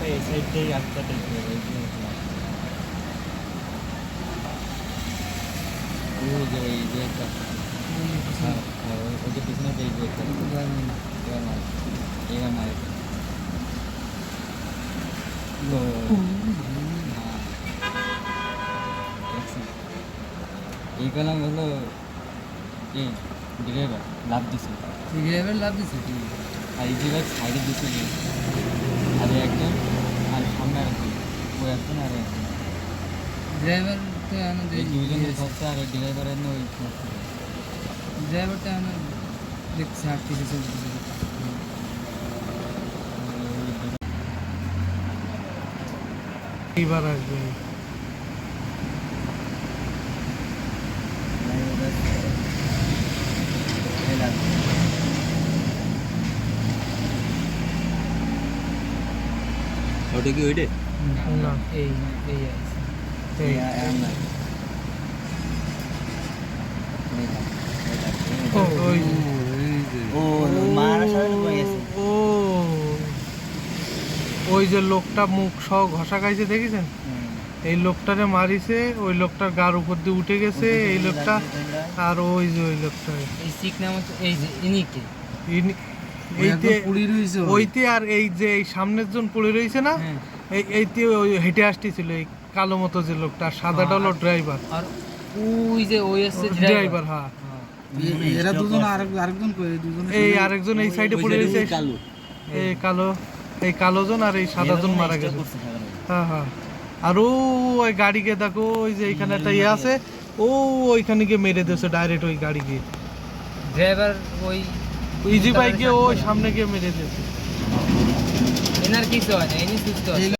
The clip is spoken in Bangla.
এই সাইডটাই একটা দেখতে হবে ওই যে একটা ওই যে পিছনে যে একটা এবার মারে এই কলাম হলো এই ড্রাইভার লাভ দিছে আর এই জায়গায় সাইডে দিছে আর একজন আর সামনে আরেকজন ওই একজন আর একজন ড্রাইভার তো আমাদের এই দুজনের খরচা আর ড্রাইভারের ওই ড্রাইভারটা আমরা দেখছি হাঁটতেছে চলতেছে এইবার আসবে ওটা কি ওইটে না এই এই এই ও ওই ও ওই যে লোকটা মুখ সহ ঘষা খাইছে দেখেছেন এই লোকটারে মারিছে ওই লোকটার গার উপর দিয়ে উঠে গেছে এই লোকটা আর ওই যে ওই লোকটা এই সিক নাম হচ্ছে এই যে ইনিকে এইতে পুড়ি রইছে ওইতে আর এই যে এই সামনের জন পড়ে রয়েছে না এইতে ওই হেঁটে আসতেছিল এই কালো মতো যে লোকটা আর সাদাটা হলো ড্রাইভার আর ওই যে ওই আছে ড্রাইভার হ্যাঁ এরা দুজন আরেকজন কই দুজন এই আরেকজন এই সাইডে পড়ে রয়েছে এই কালো এই কালো জন আর এই সাদা জন মারা গেছে হ্যাঁ হ্যাঁ আর ওই গাড়িকে দেখো ওই যে এখানে একটা ইয়ে আছে ওইখানে গিয়ে মেরে দিয়েছে ডাইরেক্ট ওই গাড়িকে ড্রাইভার ওই ইজি বাইকে ওই সামনে গিয়ে মেরে দিয়েছে এনার কিছু হয় না এনি সুস্থ আছে